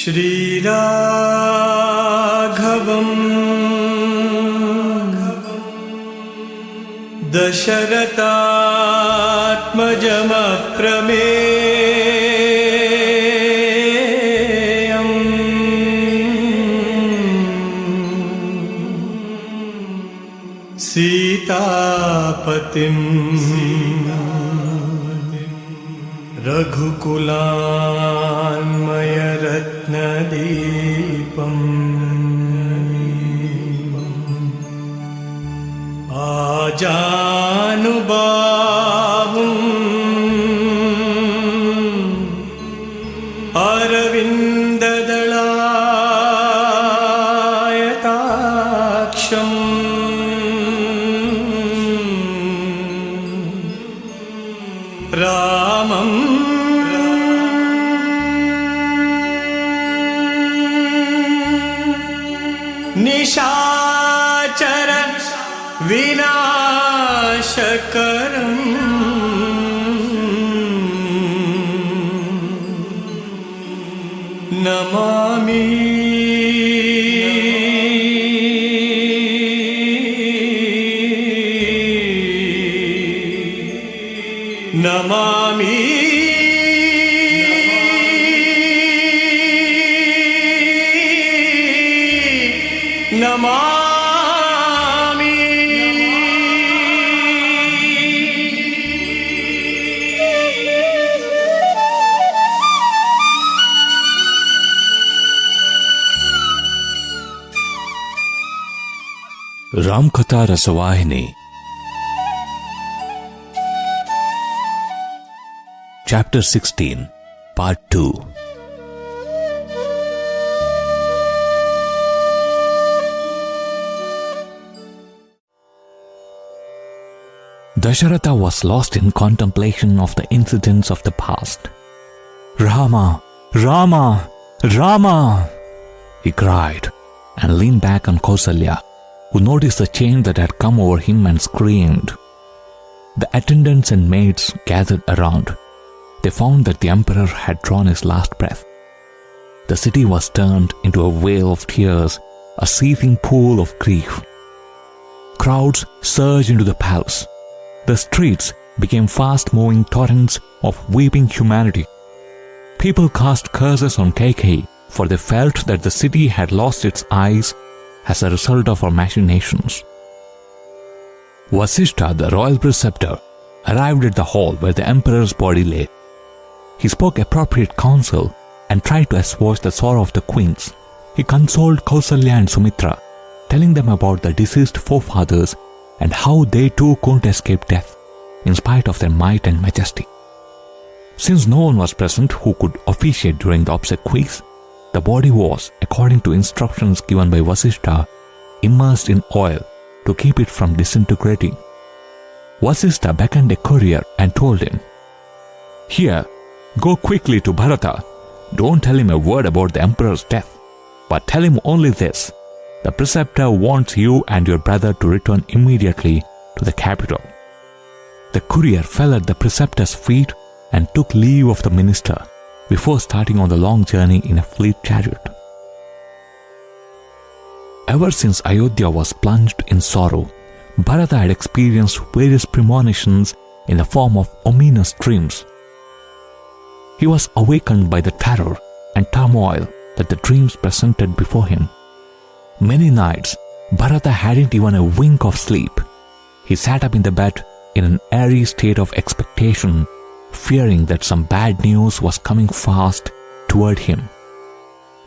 श्रीराघवम् दशरथात्मजमप्रमेयम् सीतापतिम् रघुकुलान्मयरत्नदीपम् आजानुबाहुम् अरविन्ददलायताक्षम् रामम् निशाचर विनाशकरम् Namami Namami Namami Ramakatha Rasavahini. Chapter 16, Part 2. Dasharatha was lost in contemplation of the incidents of the past. Rama, Rama, Rama, he cried and leaned back on Kausalya, who noticed the change that had come over him and screamed. The attendants and maids gathered around. They found that the emperor had drawn his last breath. The city was turned into a vale of tears, a seething pool of grief. Crowds surged into the palace. The streets became fast-moving torrents of weeping humanity. People cast curses on Kaikeyi, for they felt that the city had lost its eyes as a result of her machinations. Vasishtha, the royal preceptor, arrived at the hall where the emperor's body lay. He spoke appropriate counsel and tried to assuage the sorrow of the queens. He consoled Kausalya and Sumitra, telling them about the deceased forefathers and how they too couldn't escape death, in spite of their might and majesty. Since no one was present who could officiate during the obsequies, the body was, according to instructions given by Vasishtha, immersed in oil to keep it from disintegrating. Vasishtha beckoned a courier and told him, "Here, go quickly to Bharata. Don't tell him a word about the emperor's death, but tell him only this. The preceptor wants you and your brother to return immediately to the capital." The courier fell at the preceptor's feet and took leave of the minister before starting on the long journey in a fleet chariot. Ever since Ayodhya was plunged in sorrow, Bharata had experienced various premonitions in the form of ominous dreams. He was awakened by the terror and turmoil that the dreams presented before him. Many nights, Bharata hadn't even a wink of sleep. He sat up in the bed in an airy state of expectation, fearing that some bad news was coming fast toward him.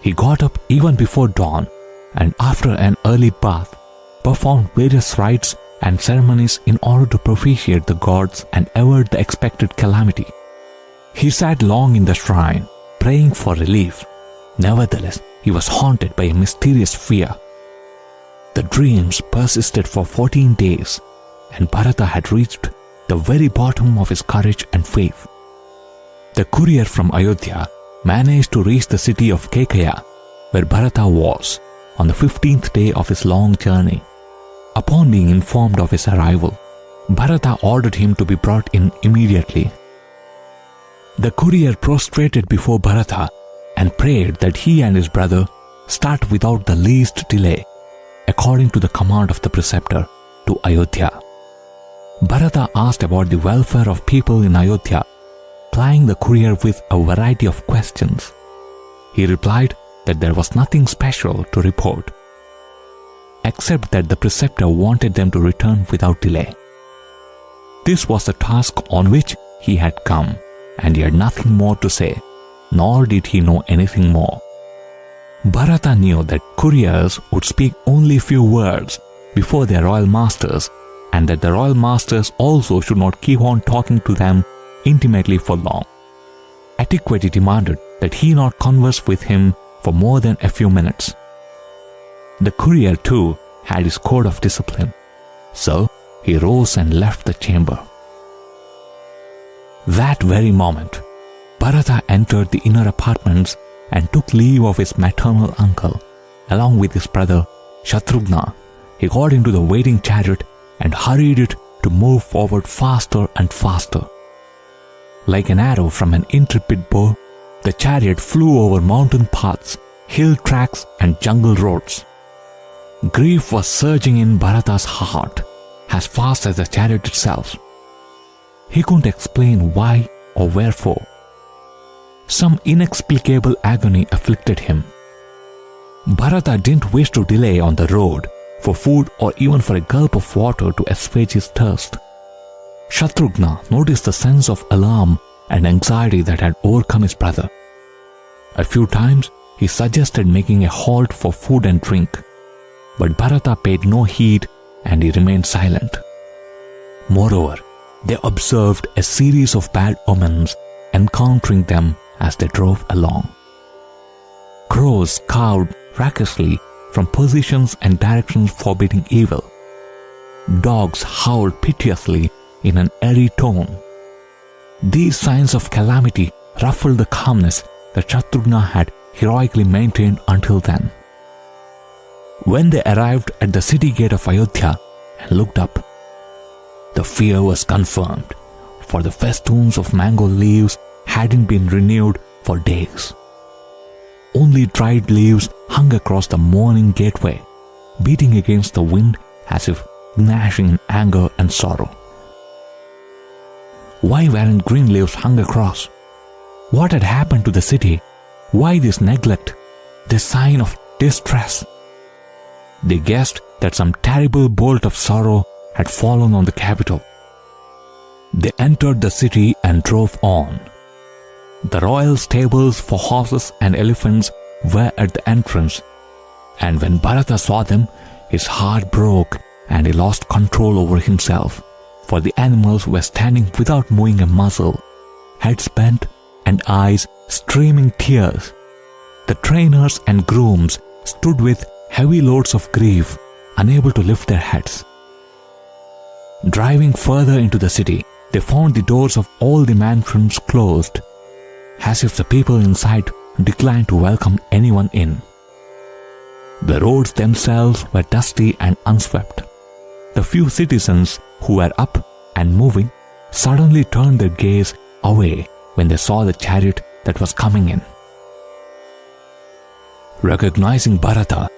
He got up even before dawn and after an early bath, performed various rites and ceremonies in order to propitiate the gods and avert the expected calamity. He sat long in the shrine, praying for relief. Nevertheless, he was haunted by a mysterious fear. The dreams persisted for 14 days, and Bharata had reached the very bottom of his courage and faith. The courier from Ayodhya managed to reach the city of Kaikeyi, where Bharata was, on the 15th day of his long journey. Upon being informed of his arrival, Bharata ordered him to be brought in immediately. The courier prostrated before Bharata and prayed that he and his brother start without the least delay, according to the command of the preceptor, to Ayodhya. Bharata asked about the welfare of people in Ayodhya, plying the courier with a variety of questions. He replied that there was nothing special to report, except that the preceptor wanted them to return without delay. This was the task on which he had come, and he had nothing more to say, nor did he know anything more. Bharata knew that couriers would speak only few words before their royal masters, and that the royal masters also should not keep on talking to them intimately for long. Etiquette demanded that he not converse with him for more than a few minutes. The courier too had his code of discipline, so he rose and left the chamber. That very moment, Bharata entered the inner apartments and took leave of his maternal uncle, along with his brother Shatrughna. He got into the waiting chariot and hurried it to move forward faster and faster. Like an arrow from an intrepid bow, the chariot flew over mountain paths, hill tracks, and jungle roads. Grief was surging in Bharata's heart as fast as the chariot itself. He couldn't explain why or wherefore. Some inexplicable agony afflicted him. Bharata didn't wish to delay on the road for food or even for a gulp of water to assuage his thirst. Shatrughna noticed the sense of alarm and anxiety that had overcome his brother. A few times he suggested making a halt for food and drink, but Bharata paid no heed and he remained silent. Moreover, they observed a series of bad omens encountering them as they drove along. Crows cawed raucously from positions and directions forbidding evil. Dogs howled piteously in an airy tone. These signs of calamity ruffled the calmness that Shatrughna had heroically maintained until then. When they arrived at the city gate of Ayodhya and looked up, the fear was confirmed, for the festoons of mango leaves hadn't been renewed for days. Only dried leaves hung across the mourning gateway, beating against the wind as if gnashing in anger and sorrow. Why weren't green leaves hung across? What had happened to the city? Why this neglect, this sign of distress? They guessed that some terrible bolt of sorrow had fallen on the capital. They entered the city and drove on. The royal stables for horses and elephants were at the entrance, and when Bharata saw them, his heart broke and he lost control over himself, for the animals were standing without moving a muscle, heads bent and eyes streaming tears. The trainers and grooms stood with heavy loads of grief, unable to lift their heads. Driving further into the city, they found the doors of all the mansions closed, as if the people inside declined to welcome anyone in. The roads themselves were dusty and unswept. The few citizens who were up and moving suddenly turned their gaze away when they saw the chariot that was coming in. Recognizing Bharata,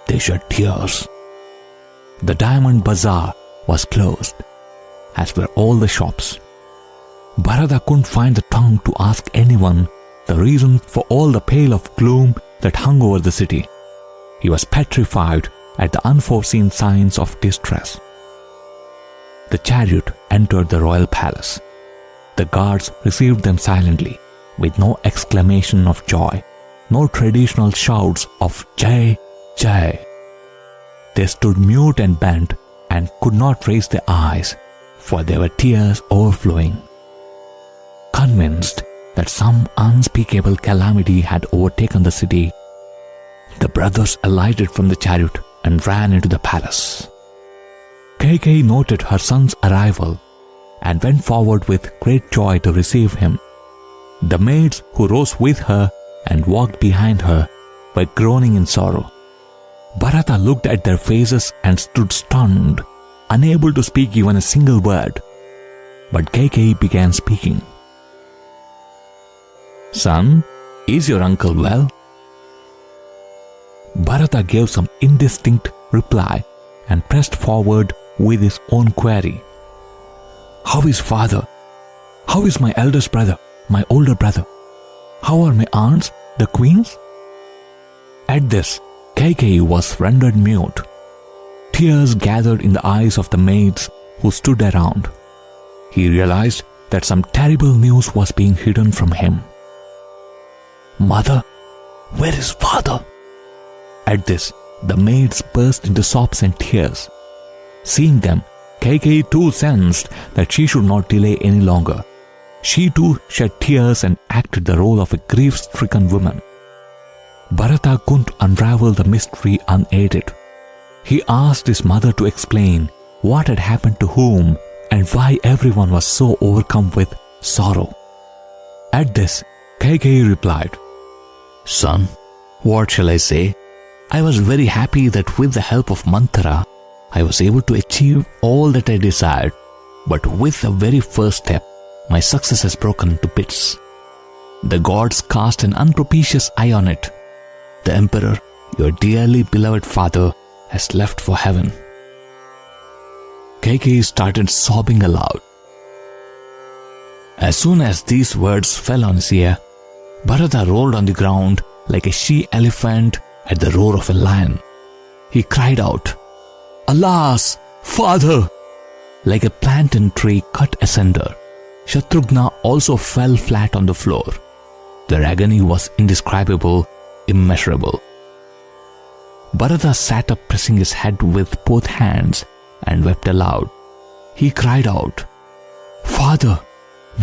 they shed tears. The diamond bazaar was closed, as were all the shops. Bharata couldn't find the tongue to ask anyone the reason for all the pall of gloom that hung over the city. He was petrified at the unforeseen signs of distress. The chariot entered the royal palace. The guards received them silently, with no exclamation of joy, no traditional shouts of Jai, Jai. They stood mute and bent and could not raise their eyes, for there were tears overflowing. Convinced that some unspeakable calamity had overtaken the city, the brothers alighted from the chariot and ran into the palace. Kaikeyi noted her son's arrival and went forward with great joy to receive him. The maids who rose with her and walked behind her were groaning in sorrow. Bharata looked at their faces and stood stunned, unable to speak even a single word. But Kaikeyi began speaking. "Son, Is your uncle well? Bharata gave some indistinct reply and pressed forward with his own query. How is father? How is my eldest brother, my older brother? How are my aunts, the queens? At this, Kaikeyi was rendered mute. Tears gathered in the eyes of the maids who stood around. He realized that some terrible news was being hidden from him. Mother, where is father? At this, the maids burst into sobs and tears. Seeing them, Kaikeyi too sensed that she should not delay any longer. She too shed tears and acted the role of a grief-stricken woman. Bharata couldn't unravel the mystery unaided. He asked his mother to explain what had happened to whom and why everyone was so overcome with sorrow. At this, Kaikeyi replied, Son, what shall I say? I was very happy that with the help of Manthara, I was able to achieve all that I desired, but with the very first step, my success has broken to bits. The gods cast an unpropitious eye on it. The emperor, your dearly beloved father, has left for heaven. Kaikeyi started sobbing aloud. As soon as these words fell on his ear, Bharata rolled on the ground like a she-elephant at the roar of a lion. He cried out, Alas, father! Like a plantain tree cut asunder, Shatrughna also fell flat on the floor. Their agony was indescribable, immeasurable. Bharata sat up pressing his head with both hands and wept aloud. He cried out, Father,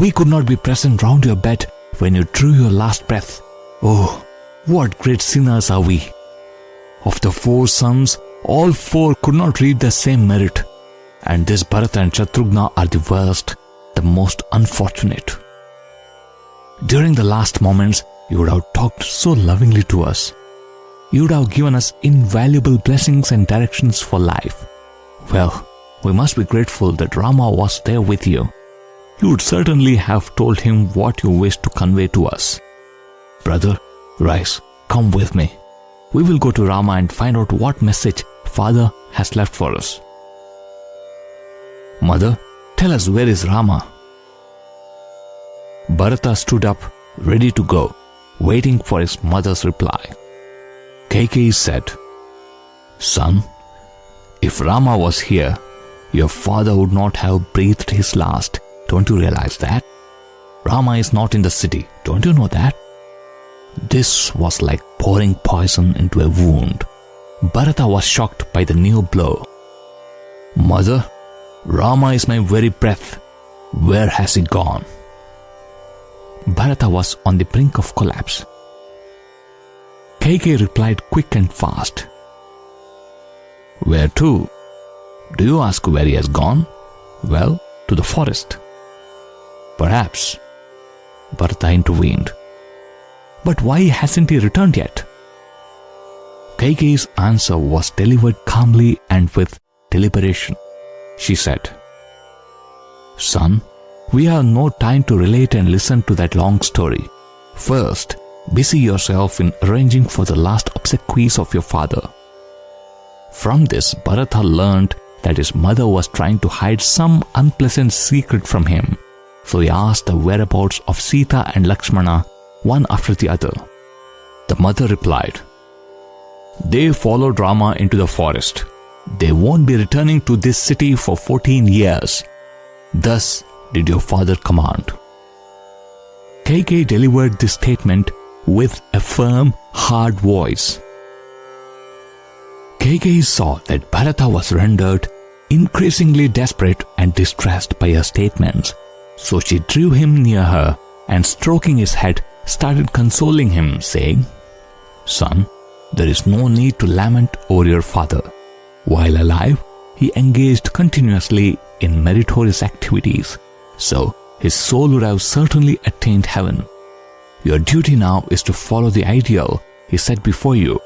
we could not be present round your bed when you drew your last breath. Oh, what great sinners are we! Of the 4 sons, all 4 could not reach the same merit, and this Bharata and Shatrughna are the worst, the most unfortunate. During the last moments, you would have talked so lovingly to us. You would have given us invaluable blessings and directions for life. Well, we must be grateful that Rama was there with you. You would certainly have told him what you wished to convey to us. Brother, rise, come with me. We will go to Rama and find out what message father has left for us. Mother, tell us where is Rama? Bharata stood up, ready to go, waiting for his mother's reply. Kaikeyi said, Son, if Rama was here, your father would not have breathed his last. Don't you realize that? Rama is not in the city. Don't you know that? This was like pouring poison into a wound. Bharata was shocked by the new blow. Mother, Rama is my very breath. Where has he gone? Bharata was on the brink of collapse. Kaikeyi replied quick and fast. Where to? Do you ask where he has gone? Well, to the forest. Perhaps. Bharata intervened. But why hasn't he returned yet? Kaikeyi's answer was delivered calmly and with deliberation. She said, Son, we have no time to relate and listen to that long story. First, busy yourself in arranging for the last obsequies of your father. From this, Bharata learned that his mother was trying to hide some unpleasant secret from him, so he asked the whereabouts of Sita and Lakshmana one after the other. The mother replied, They followed Rama into the forest. They won't be returning to this city for 14 years. Thus did your father command. Kaikeyi delivered this statement with a firm, hard voice. Kaikeyi saw that Bharata was rendered increasingly desperate and distressed by her statements, so she drew him near her and, stroking his head, started consoling him, saying, Son, there is no need to lament over your father. While alive, he engaged continuously in meritorious activities, so his soul would have certainly attained heaven. Your duty now is to follow the ideal he set before you,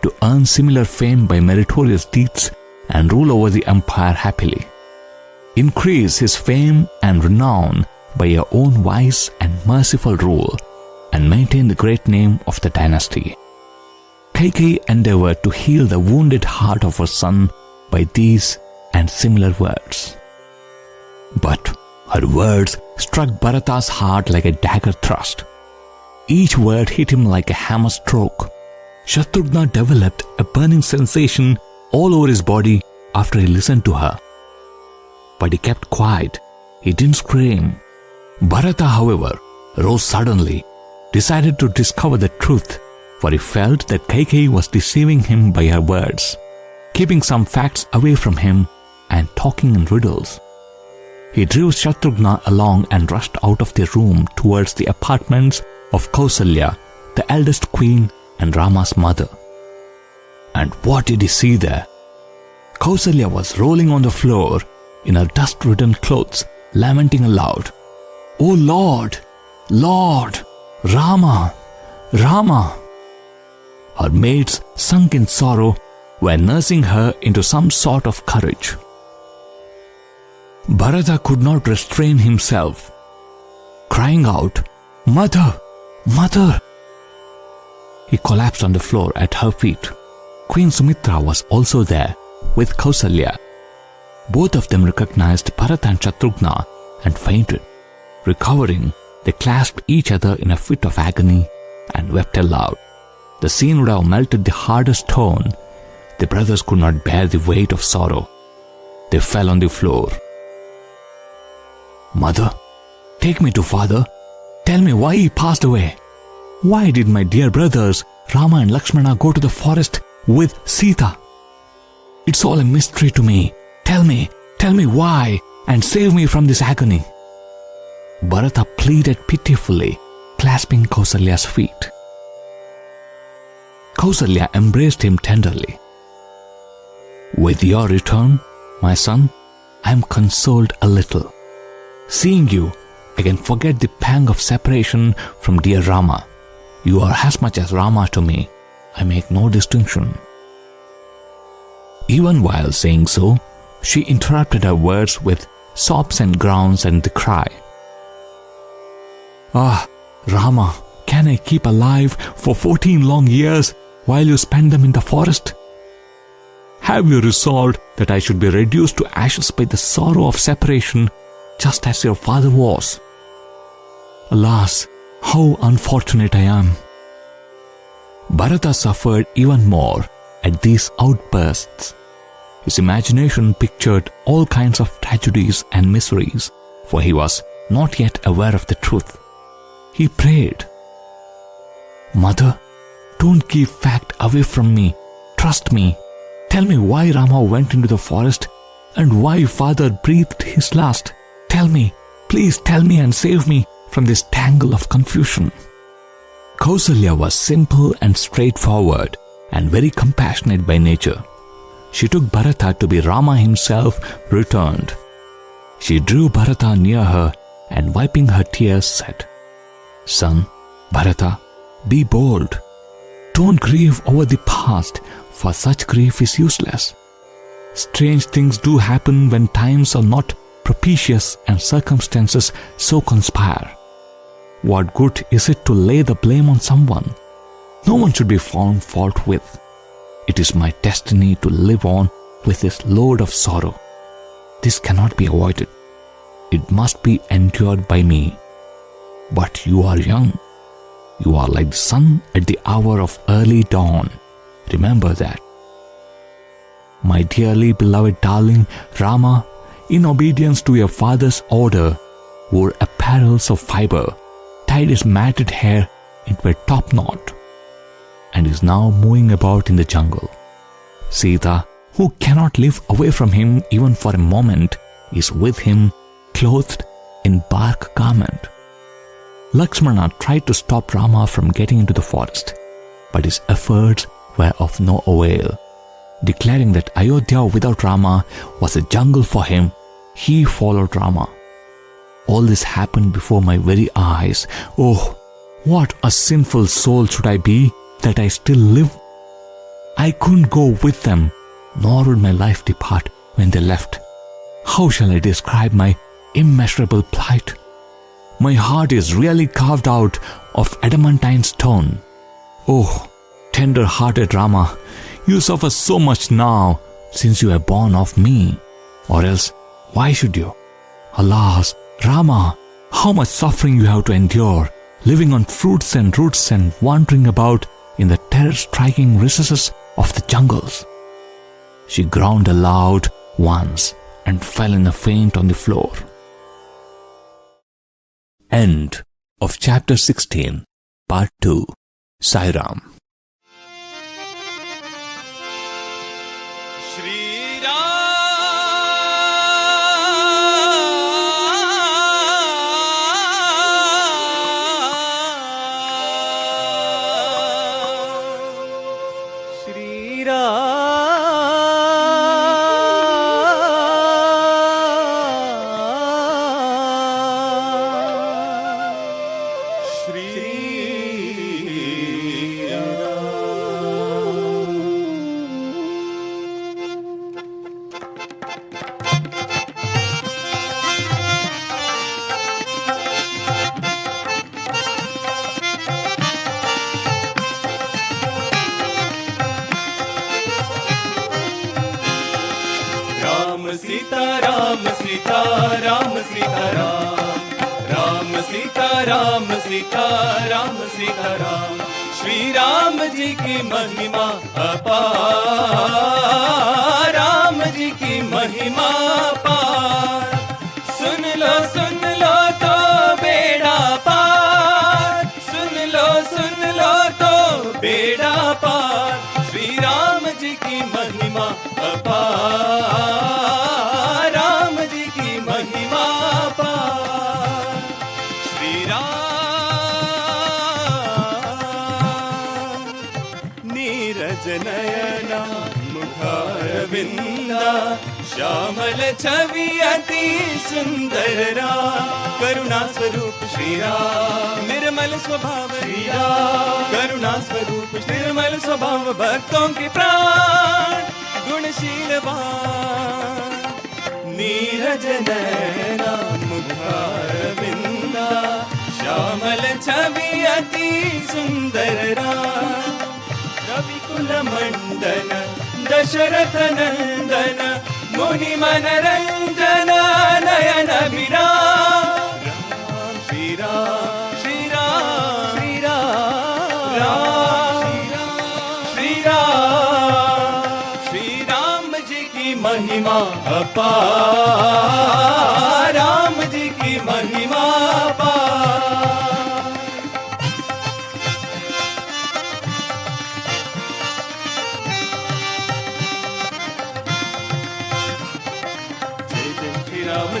to earn similar fame by meritorious deeds and rule over the empire happily. Increase his fame and renown by your own wise and merciful rule, and maintain the great name of the dynasty. Kaikeyi endeavored to heal the wounded heart of her son by these and similar words. But her words struck Bharata's heart like a dagger thrust. Each word hit him like a hammer stroke. Shatrughna developed a burning sensation all over his body after he listened to her. But he kept quiet. He didn't scream. Bharata, however, rose suddenly, decided to discover the truth, for he felt that Kaikeyi was deceiving him by her words, keeping some facts away from him and talking in riddles. He drew Shatrughna along and rushed out of the room towards the apartments of Kausalya, the eldest queen and Rama's mother. And what did he see there? Kausalya was rolling on the floor in her dust-ridden clothes, lamenting aloud, "Oh Lord, Lord, Rama, Rama!" Her maids, sunk in sorrow, were nursing her into some sort of courage. Bharata could not restrain himself, crying out, "Mother, Mother!" He collapsed on the floor at her feet. Queen Sumitra was also there, with Kausalya. Both of them recognized Bharata and Shatrughna and fainted. Recovering, they clasped each other in a fit of agony and wept aloud. The scene would have melted the hardest stone. The brothers could not bear the weight of sorrow. They fell on the floor. "Mother, take me to father. Tell me why he passed away. Why did my dear brothers Rama and Lakshmana go to the forest with Sita? It's all a mystery to me. Tell me why, and save me from this agony." Bharata pleaded pitifully, clasping Kausalya's feet. Kausalya embraced him tenderly. "With your return, my son, I am consoled a little. Seeing you, I can forget the pang of separation from dear Rama. You are as much as Rama to me. I make no distinction." Even while saying so, she interrupted her words with sobs and groans and the cry, "Ah, Rama, can I keep alive for 14 long years while you spend them in the forest? Have you resolved that I should be reduced to ashes by the sorrow of separation, just as your father was? Alas, how unfortunate I am." Bharata suffered even more at these outbursts. His imagination pictured all kinds of tragedies and miseries, for he was not yet aware of the truth. He prayed, "Mother, don't keep fact away from me. Trust me. Tell me why Rama went into the forest and why father breathed his last. Tell me, please tell me and save me from this tangle of confusion." Kausalya was simple and straightforward and very compassionate by nature. She took Bharata to be Rama himself returned. She drew Bharata near her and wiping her tears said, "Son, Bharata, be bold. Don't grieve over the past, for such grief is useless. Strange things do happen when times are not propitious and circumstances so conspire. What good is it to lay the blame on someone? No one should be found fault with. It is my destiny to live on with this load of sorrow. This cannot be avoided. It must be endured by me. But you are young. You are like the sun at the hour of early dawn. Remember that. My dearly beloved darling Rama, in obedience to your father's order, wore apparels of fiber, tied his matted hair into a top knot, and is now moving about in the jungle. Sita, who cannot live away from him even for a moment, is with him, clothed in bark garment. Lakshmana tried to stop Rama from getting into the forest, but his efforts were of no avail. Declaring that Ayodhya without Rama was a jungle for him, he followed Rama. All this happened before my very eyes. Oh, what a sinful soul should I be that I still live? I couldn't go with them, nor would my life depart when they left. How shall I describe my immeasurable plight? My heart is really carved out of adamantine stone. Oh, tender-hearted Rama, you suffer so much now since you are born of me. Or else, why should you? Alas, Rama, how much suffering you have to endure, living on fruits and roots and wandering about in the terror-striking recesses of the jungles. She groaned aloud once and fell in a faint on the floor. End of Chapter 16, Part 2. Sai Ram. Shri Sita Ram, Sita Ram, Sita Ram, Ram Sita Ram, Sita Ram, Sita Ram. Shri Ram ji की महिमा अपार, राम जी की महिमा अपार. सुन लो तो बेड़ा पार, सुन लो तो बेड़ा पार. श्री राम जी की महिमा अपार, राम जी की महिमा अपार. श्री राम नीरज नयना मुखारविंदा, श्यामल छवि अति सुंदर राम. करुणा स्वरूप श्री राम, निर्मल स्वभाव श्री राम. करुणा स्वरूप निर्मल स्वभाव, भक्तों के प्राण गुणशीलवान. नीरज नयना मुखारविंदा, श्यामल छवि अति सुंदर राम. रविकुल मंडन दशरथ नंदन, मुनि मनरंजन नयन विराम. राम श्री राम, श्री राम, श्री राम, राम श्री राम. श्री राम जी की महिमा अपार, राम जी की महिमा अपार.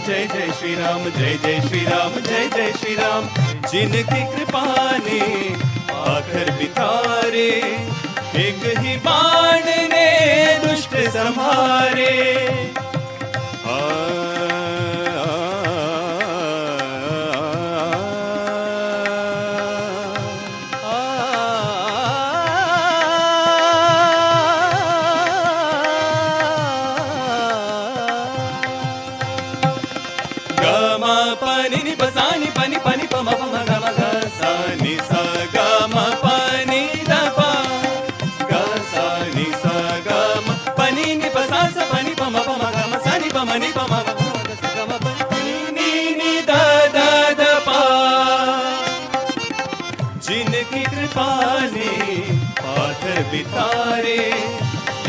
जय जय श्री राम, जय जय श्री राम, जय जय श्री राम. जिनकी कृपा ने आखर बितारे, एक ही बाण ने दुष्ट संहारे. जिनकी कृपा ने पाथर बितारे,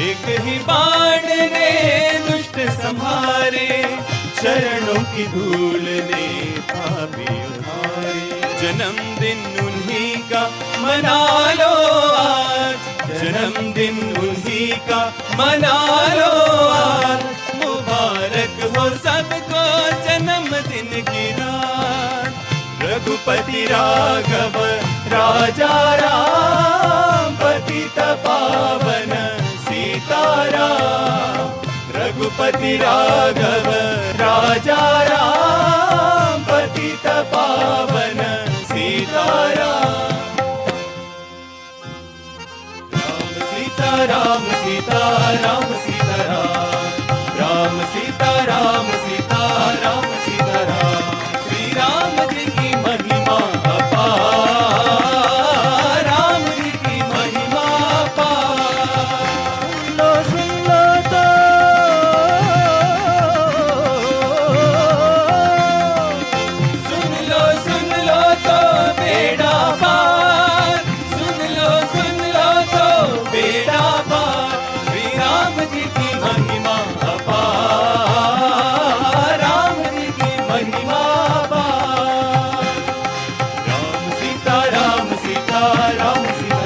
एक ही बाण ने दुष्ट संहारे. चरणों की धूल ने पापी उतारे. जन्मदिन उन्हीं का मना लो आज, जन्मदिन उन्हीं का मना लो आज. मुबारक हो सबको जन्मदिन की रात. रघुपति राघव राजा राम, पतित पावन सीताराम. रघुपति राघव राजा राम, पतित पावन सीताराम. राम सीता राम, सीता राम, सीता राम, राम सीता राम, सीता राम, सीता राम. श्री राम जी की जी की महिमा अपार, राम जी की महिमा अपार। राम सीता राम सीता राम सीता